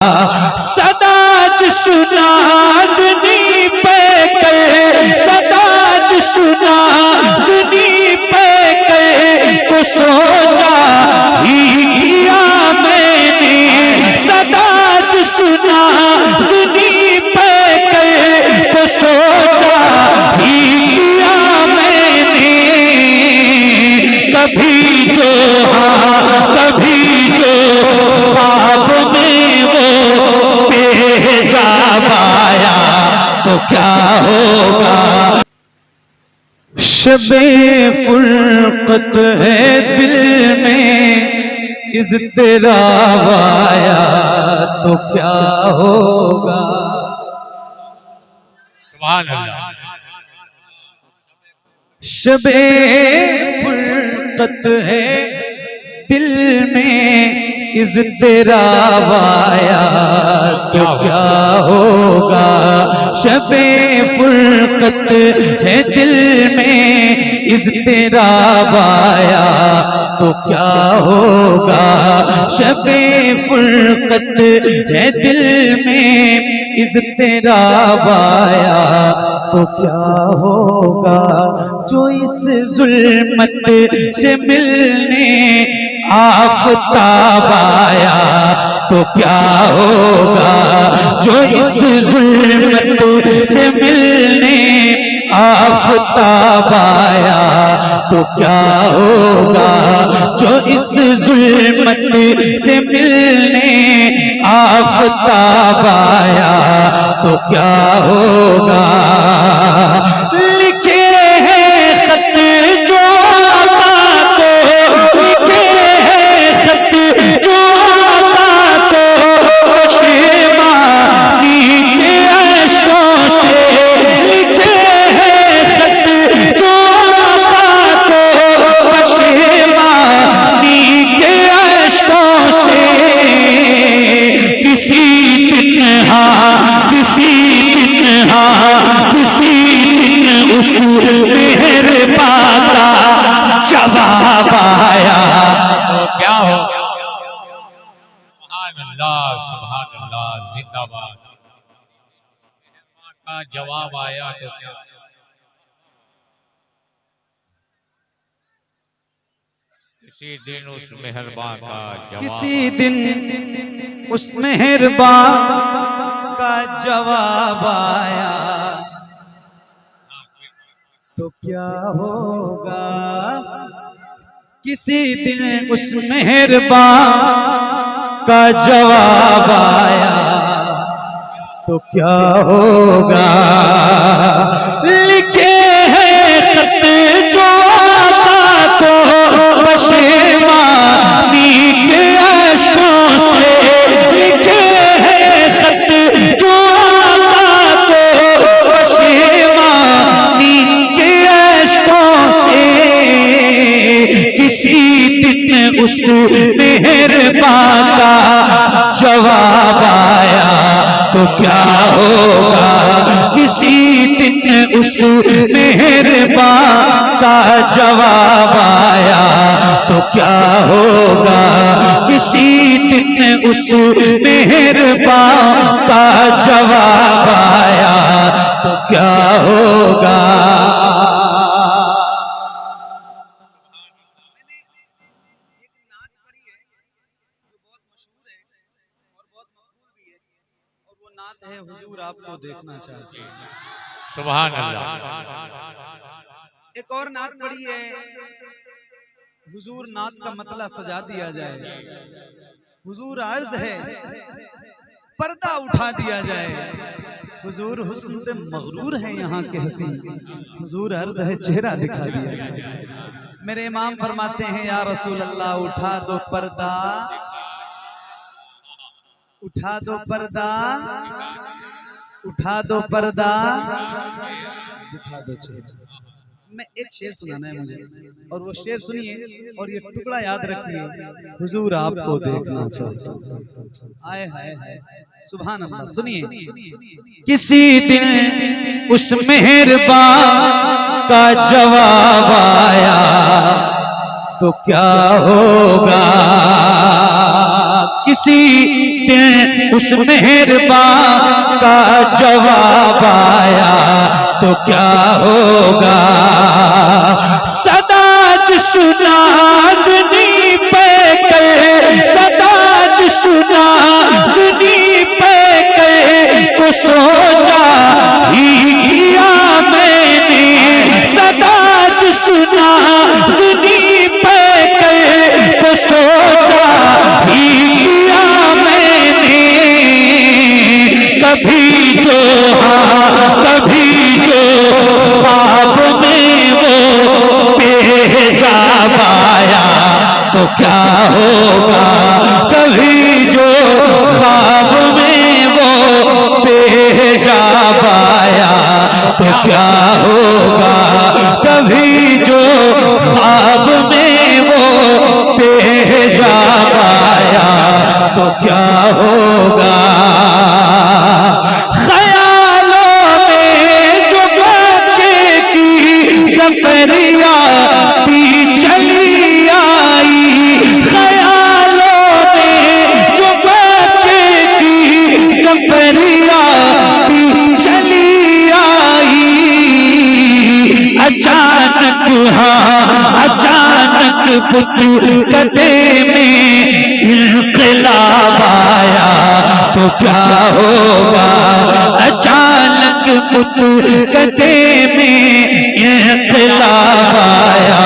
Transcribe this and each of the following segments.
सदाज सुनाज़नी पे कर, सदाज सुनाज़नी पे कर, तो सोचा ही किया मैंने। सदाज सुनाज़नी पे कर, तो सोचा ही किया मैंने। कभी जो हाँ कभी जो ख्वाब में वो बेहिजाब आया तो क्या होगा। शबे फुरकत है दिल में, इज़्तिराब आया तो क्या होगा। सुभान अल्लाह। शबे फुरकत है दिल में, इज़्तिराब आया तो क्या होगा। शबे फुरकत है दिल में, इज़्तिराब आया तो क्या होगा। शबे फुरकत है दिल में, इज़्तिराब आया तो क्या होगा। जो इस जुल्मत से मिलने आफ़ताब आया तो क्या होगा। जो इस जुल्मत से मिलने आफ़ताब आया तो क्या होगा। जो इस जुल्मत से मिलने आफ़ताब आया तो क्या होगा। लिखे हैं खत जो आका को, लिखे हैं खत जो आका को, पशेमानी के अश्कों से। लिखे हैं खत जो आका को, पशेमानी के अश्कों से। किसी दिन हाँ किसी दिन हाँ किसी दिन उस मेहरबान का जवाब आया तो क्या हो। सुभान अल्लाह जिंदाबाद। का जवाब आया तो क्या। किसी दिन उस मेहरबान का जवाब, किसी दिन उस मेहरबान का जवाब आया तो क्या होगा। किसी दिन उस मेहरबान का जवाब आया तो क्या होगा। लिखे हैं खत जो आका को, पशेमानी के अश्कों से। लिखे हैं खत जो आका को, पशेमानी के अश्कों से। किसी दिन उस मेहरबान का जवाब आया तो क्या होगा। किसी दिन उस मेहरबान का जवाब आया तो क्या होगा। किसी दिन उस मेहरबान का जवाब आया तो क्या होगा। है हुजूर आपको देखना चाहते हैं। सुभान अल्लाह। एक और नात पढ़ी है, हुजूर नात का मतला सजा दिया जाए। हुजूर अर्ज है पर्दा उठा दिया जाए। हुजूर हुस्न से मगरूर है यहाँ के हसीन। हुजूर अर्ज है चेहरा दिखा दिया जाए। मेरे इमाम फरमाते हैं या रसूल अल्लाह उठा दो पर्दा, उठा दो पर्दा, उठा दो पर्दा, दिखा दो चेहरा। मैं एक शेर सुनाना है मुझे, और वो शेर सुनिए और ये टुकड़ा याद रखिए। हुजूर आपको देखना चाहते। आए हाय हाय सुभान अल्लाह। सुनिए। किसी दिन उस मेहरबान का जवाब आया तो क्या होगा। किसी दिन उस मेहरबान का जवाब आया तो क्या होगा। सदा सुना सुनी पे कर, सदा सुना सुनी पे कर को सोचा ही किया मैंने, सदा सुना सुनी पे कर को सोचा ही किया मैंने। कभी जो हाँ कभी जो ख्वाब में वो पेजाब आया तो क्या होगा। कभी जो ख्वाब में वो पेजाब आया तो क्या होगा। कभी जो ख्वाब में वो पेजाब आया तो क्या होगा। ख्यालों में जो वाक़े की सफरिया भी चली आई, ख्यालों में जो वाक़े की सफरिया भी चली आई। अचानक हाँ अचानक पुतकते में इनक़लाब आया तो क्या होगा। अचानक पुतकते में इनक़लाब आया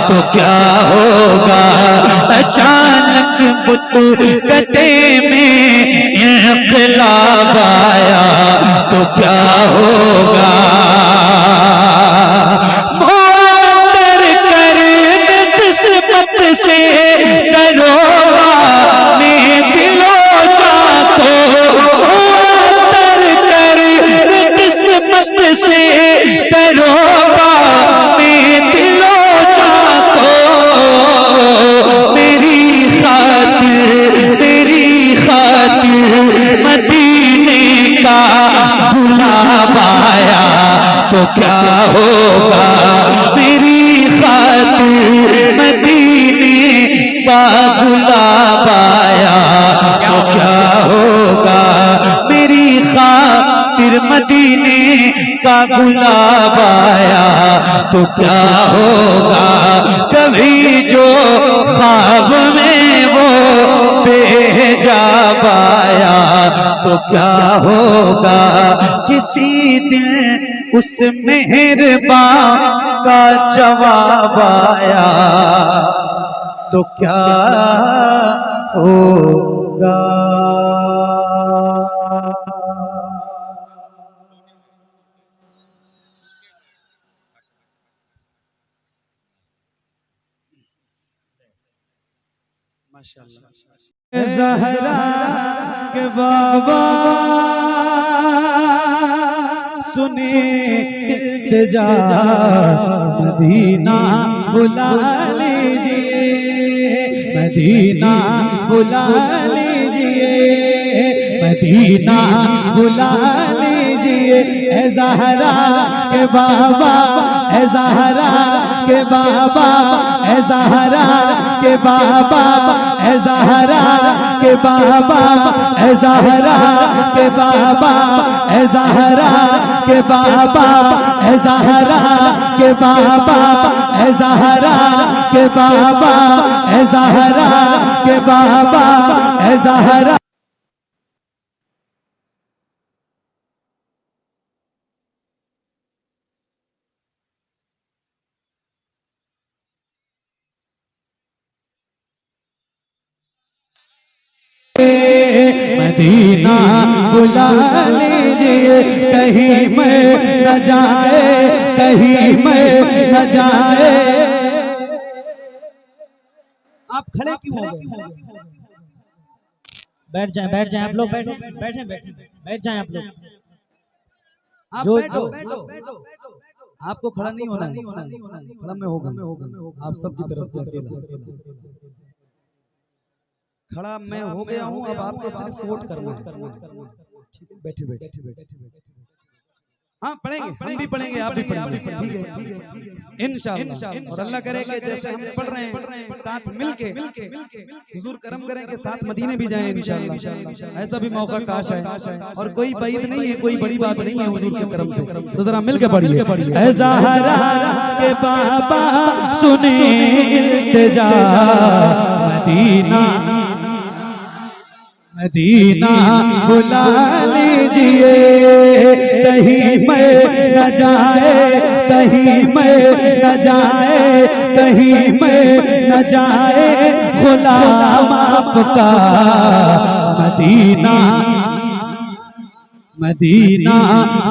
तो क्या होगा। अचानक पुतकते में इनक़लाब आया तो क्या होगा। से करोगा में दिलो जाको, अंतर कर किस्मत से करोगा में दिलो जाको। मेरी खातिर मदीने का गुलाब आया तो क्या होगा। मेरी खातिर मदीने का गुलाब आया तो क्या होगा। मेरी खातिर मदीने का गुलाब आया तो क्या होगा। कभी जो ख्वाब में वो पेजाब आया तो क्या होगा। किसी दिन उस मेहरबान का जवाब आया तो क्या होगा। माशाअल्लाह। ज़हरा के बाबा सुने इल्तिजा, मदीना बुला लीजिए, मदीना बुला लीजिए, मदीना बुला लीजिए। ए ज़हरा के बाबा, ए ज़हरा के बाबा, ए ज़हरा के बाबा, ए ज़हरा के बाबा, ए ज़हरा के बाबा, ए ज़हरा के बाबा, ए ज़हरा के बाबा, ए ज़हरा के बाबा, ए ज़हरा के बाबा, ए ज़हरा। मदीना बुला लीजिए, कहीं मैं न जाए, कहीं मैं न जाए। आप खड़े क्यों हो गए? बैठ जाएं आप लोग, बैठ जाएं आप लोग। आप बैठो, आपको खड़ा नहीं होना, खड़ा मैं होगा आप सबकी तरफ से अकेला। खड़ा मैं हो गया हूँ, अब आपको सिर्फ वोट करना है। ठीक है, बैठे। हाँ पढ़ेंगे, हम भी पढ़ेंगे, आप भी पढ़ेंगे, ठीक है इंशाअल्लाह। और अल्लाह करे कि जैसे हम पढ़ रहे हैं साथ मिलके हुजूर करम करें कि साथ मदीने भी जाएं इंशाअल्लाह। ऐसा भी मौका काश है। और कोई बैद नहीं है, कोई बड़ी बात नहीं है हुजूर के करम से। तो जरा मिलके पढ़िए, ऐ ज़हरा के बाबा सुने इल्तिजा, मदीना मदीना बुला लीजिए, कहीं मैं न जाए, कहीं मैं न जाए, कहीं मैं न जाए गुलाम आपका, मदीना मदीना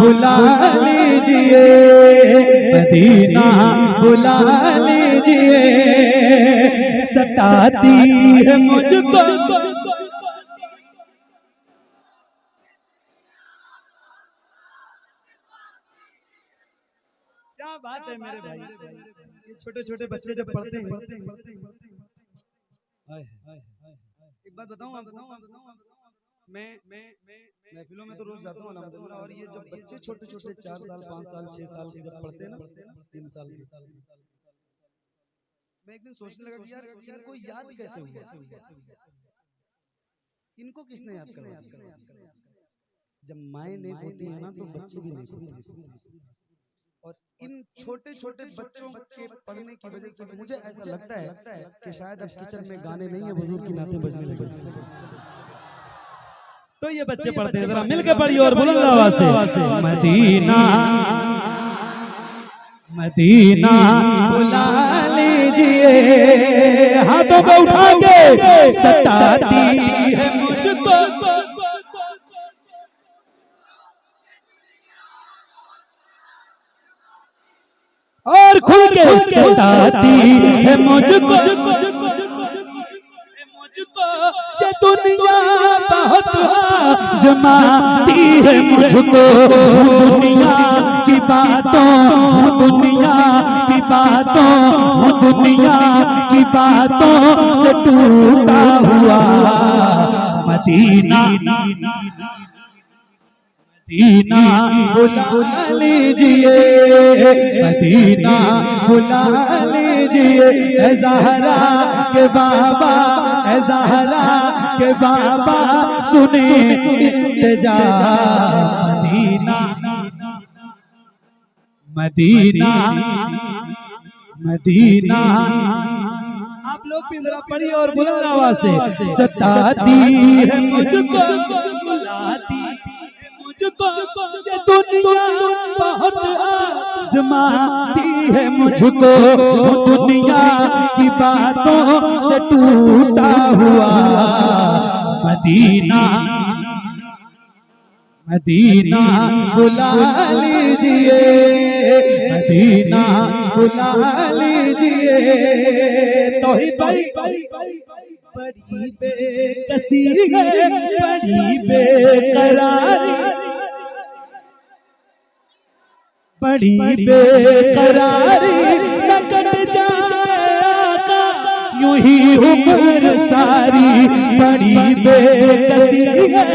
बुला लीजिए, मदीना बुला लीजिए, सताती है मुझको बात है मेरे भाई। ये छोटे छोटे बच्चे जब पढ़ते हैं, एक बात बताऊं मैं महफिलों में तो रोज जाता हूँ अल्हम्दुलिल्लाह। और ये जब बच्चे छोटे छोटे 4 साल 5 साल 6 साल के जब पढ़ते हैं ना, 3 साल के, मैं एक दिन सोचने लगा कि यार इनको याद कैसे हुआ, इनको किसने याद कराया। जब माएँ नेक होती है ना तो बच्चे भी नेक होते हैं। और इन छोटे छोटे बच्चों के पढ़ने की वजह से मुझे ऐसा लगता है कि शायद अब किचन में गाने नहीं है, हुजूर की नातें बजने लगे। तो ये बच्चे पढ़ते हैं, जरा मिलके पढ़िए और बुलंद आवाज से, मदीना मदीना बुला लीजिए, हाथों को उठा के, सताती है मुझको और खुल के, सताती है मुझको ये दुनिया बहुत आज़माती है मुझको, दुनिया की बातों, दुनिया की बातों, दुनिया की बातों से टूटा हुआ, मदीना मदीना बुला लीजिए, मदीना बुला लीजिए, ऐ ज़हरा के बाबा, ऐ ज़हरा के बाबा सुने इल्तिजा, मदीना मदीना मदीना। आप लोग भी जरा पढ़िए और बुलंद आवाज से, सताती है मुझको, बुलाती मुझको ये दुनिया बहुत आज़माती है मुझको, दुनिया की बातों से टूटा हुआ, मदीना मदीना बुला लीजिए, मदीना बुला लीजिए। तौहीद भाई बड़ी बेकसी है, बड़ी बेकरारी, बड़ी बेकरारी न कट जाएगा यूं ही उम्र सारी, बड़ी बेकसी है,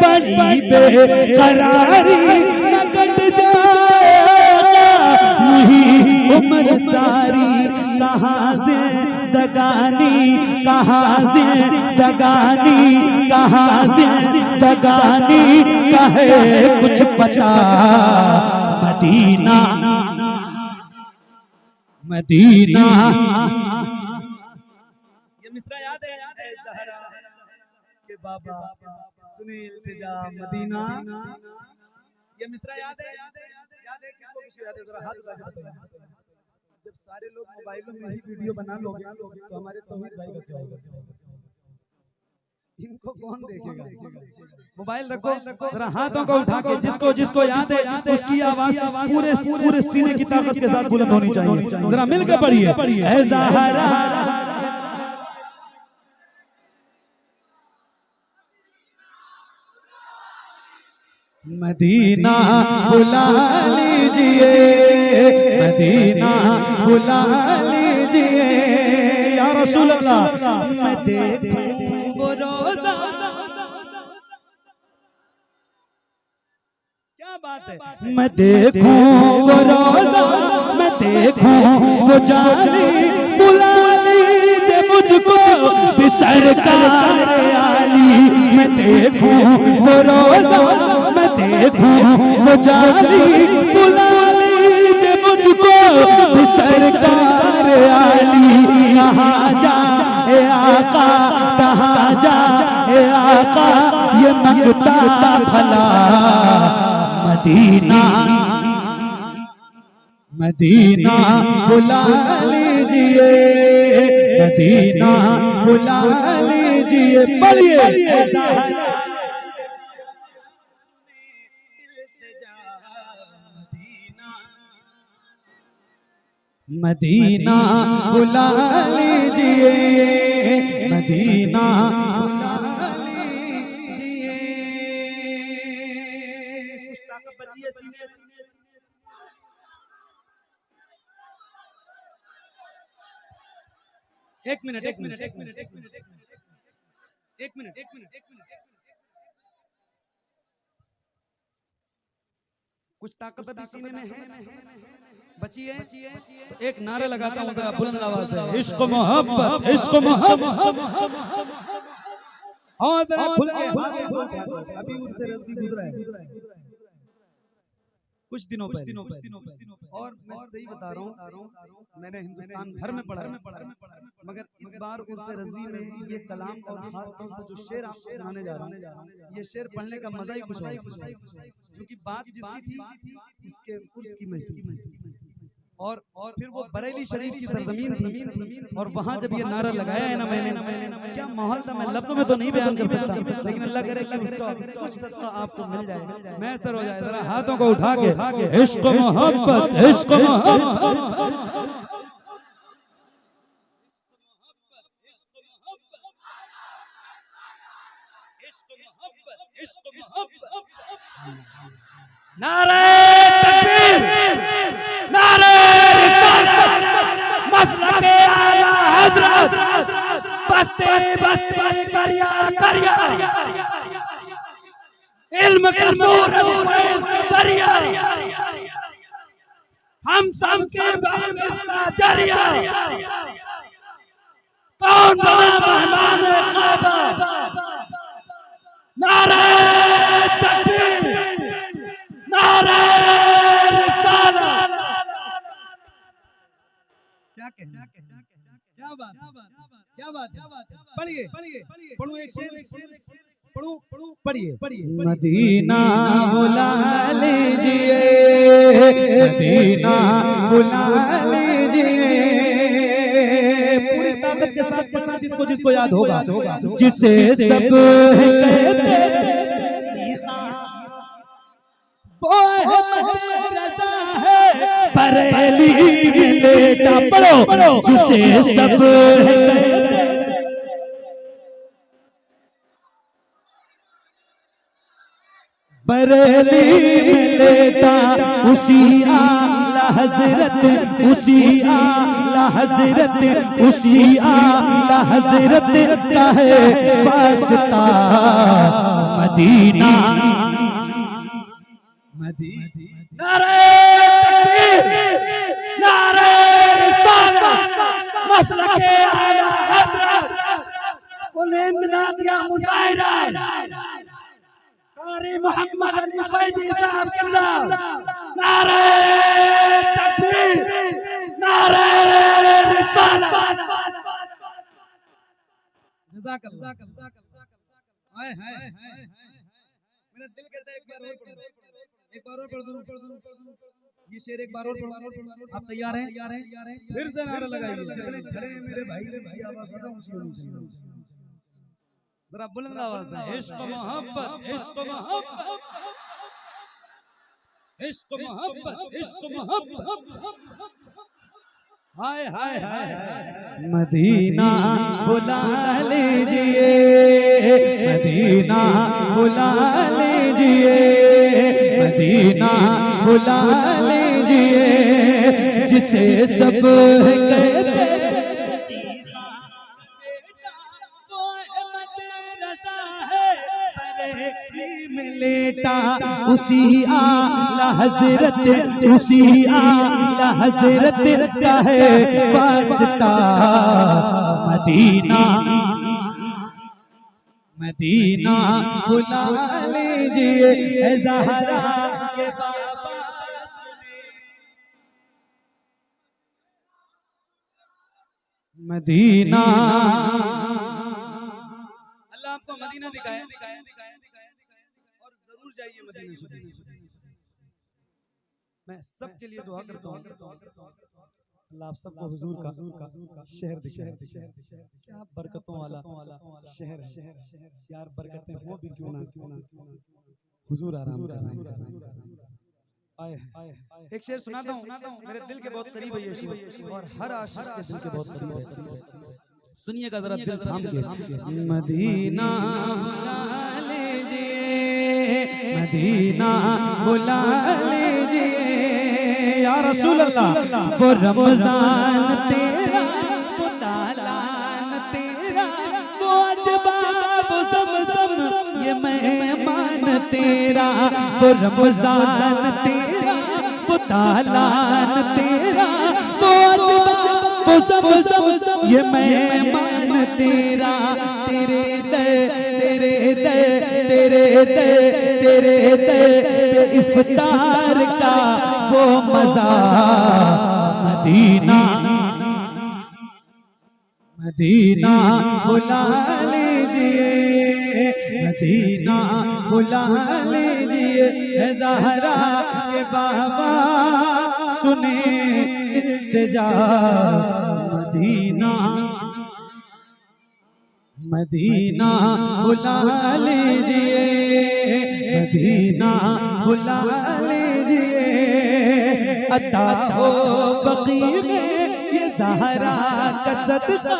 बड़ी बेकरारी न कट जाएगा यूं ही उम्र सारी, कहाँ से दगानी, कहाँ से दगानी, कहाँ से दगानी, कहे कुछ पता, मदीना मदीना। ये मिसरा याद है, ऐ ज़हरा के बाबा सुने इल्तिजा, मदीना। ये मिसरा याद है, किसको किसको याद है, जरा हाथ उठा के बताइए। जब सारे लोग मोबाइलों में ही वीडियो बना लोगे तो हमारे तौहीद भाई का क्या होगा, इनको कौन देखेगा। मोबाइल रखो, जरा हाथों को उठा के, जिसको जिसको याद है उसकी आवाज पूरे पूरे सीने की ताकत के साथ बुलंद होनी चाहिए। जरा मिलकर पढ़िए, ऐ ज़हरा मदीना बुला लीजिए, मदीना बुला लीजिए, या रसूल अल्लाह मैं देखूं वो रोज़ा। क्या बात है। मैं देखूं वो रोजा, मैं देखूं वो जाली, बुला लीजिए मुझको भी सरकार आली। मैं देखूं वो रोजा, मैं देखूं वो जाली, बुला लीजिए मुझको भी सरकार आली। कहाँ जा ए आका, कहाँ जा ए आका, ये मंगता भला मदीना, मदीना बुला लीजिए, मदीना बुला लीजिए। पढ़िए मदीना बुला लीजिए, मदीना बुला लीजिए। कुछ ताकत बची है सीने में। एक मिनट एक मिनट एक मिनट एक मिनट एक मिनट एक मिनट। कुछ ताकत अभी सीने में है, बची है। तो एक नारा लगाता हूँ जरा बुलंद आवाज से, इश्क मोहब्बत, इश्क मोहब्बत। और जरा खुल के अभी उनसे रज़्क़ी गुजरा है कुछ दिनों पहले। और मैं सही बता रहा हूँ, मैंने हिंदुस्तान भर में पढ़ा है, मगर इस बार उर्से रज़ी में ये कलाम और खास तौर से जो शेर आपको सुनाने जा रहा हूँ, ये शेर पढ़ने का मजा ही कुछ और, क्योंकि बात जिसकी थी उसके उर्स की महफिल, और फिर वो बरेली शरीफ की सरजमीन थी। और वहां जब ये नारा लगाया है ना मैंने, क्या माहौल था, मैं लफ्जों में तो नहीं बयान कर सकता, लेकिन अल्लाह करे कि उसका कुछ सदका आपको मिल जाए, मैसर हो जाए। जरा हाथों को उठा के इश्क मोहब्बत, इश्क मोहब्बत। नारे तकबीर, नारे रिसालत, मसलके आला हज़रत, बस्ते बस्ते करिया करिया, इल्म के नूर फैज़ के दरिया, हम सब के बाग इसका जरिया, कौन बना मेहमान ख़ाबा, नारे तकबीर, नारे रिसालत। क्या कहना, क्या बात, क्या बात है। पढ़िए पढ़ू एक शेर, पढ़ू पढ़िए। मदीना बुला लीजिए, मदीना बुला लीजिए। पूरी ताकत के साथ पढ़ना, जिसको जिसको याद होगा। जिसे सब कहते वो रज़ा है, बरेली में लेटा। पढ़ो, जिसे सब कहते बरेली में लेटा, उसी आला हज़रत, उसी आला हज़रत, उसी आला हज़रत का है वास्ता मदीना, मदीना। नारे तकबीर, नारे रिसालत, मसलके आला हज़रत, कुलिंद नादिया मुज़ाहिरा, कारी मोहम्मद अली फैज़ी साहब किबला। नारे तकबीर, नारे रिसालत। जज़ाकल्लाह। हाय हाय, मेरा दिल करता है एक बार और पढ़ दूं। ये शेर एक बार और पढ़। आप तैयार हैं? फिर से नारा लगाइए। जितने खड़े हैं मेरे भाई, आवाज ज्यादा ऊंची होनी चाहिए, जरा बुलंद आवाज से। इश्क मोहब्बत, इश्क मोहब्बत, इश्क मोहब्बत, इश्क मोहब्बत। हाय हाय हाय। मदीना बुला लीजिए, मदीना बुला लीजिए, मदीना बुला लीजिए। जिसे सब कहते लेटा उसी आला हजरत, उसी आला हजरत का है वास्ता। मदीना मदीना बुला लीजिए ए ज़हरा के बाबा सुने। मदीना अल्लाह आपको मदीना दिखाए और जरूर जाइए मदीना शरीफ। मैं सबके लिए दुआ करता हूँ अल्लाह आप सबको हुजूर का शहर दिखाए। क्या बरकतों वाला शहर है यार, बरकतें हो भी क्यों ना, हुजूर आराम कर रहे हैं। एक शेर सुनाता हूँ, मेरे दिल के बहुत करीब है ये शेर और हर आशिक के दिल के बहुत करीब है। सुनिएगा जरा दिल थाम के। मदीना बुला लीजिए, मदीना बुला लीजिए या रसूल अल्लाह। वो रमजान तेरा, वो तालान तेरा, वो अजबा वो ज़मज़म ये मेहमान तेरा। वो रमजान तेरा, वो तालान तेरा, वो अजबा वो ज़मज़म ये मेहमान तेरा। तेरे दर तेरे दर तेरे दर तेरे दर इफ्तार का वो मजा। मदीना मदीना बुला लीजिए, मदीना बुला लीजिए ए ज़हरा के बाबा सुने इल्तिजा। मदीना मदीना बुला लीजिए, मदीना बुला लीजिए। अता हो बकी में ये ज़हरा का सदका,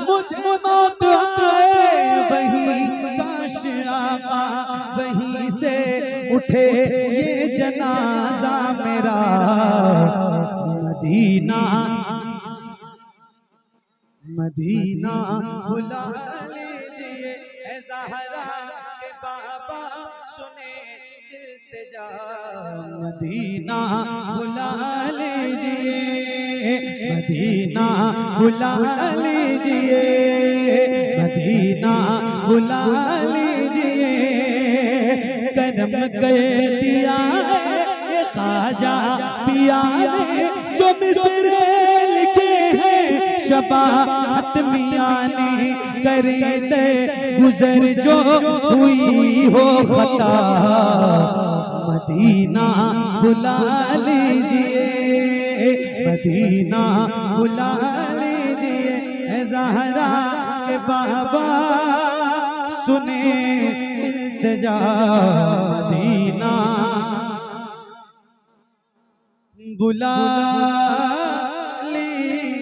मुझे मौत आए वहीं काश आका, वहीं से उठे ये जनाजा मेरा। मदीना मदीना बुला लीजिए ए ज़हरा के बाबा सुने इल्तिजा। मदीना बुला लीजिए, मदीना बुला लीजिए, मदीना बुला लीजिए। करम कर दिया है ये ख्वाजा पिया ने जो मिसरे लिखे हैं शबाहत मियां ने। करी दे गुजर जो हुई हो खता। मदीना बुला लीजिए, मदीना बुला लीजिए ए ज़हरा के बाबा सुने इल्तिजा। मदीना बुला लीजिए।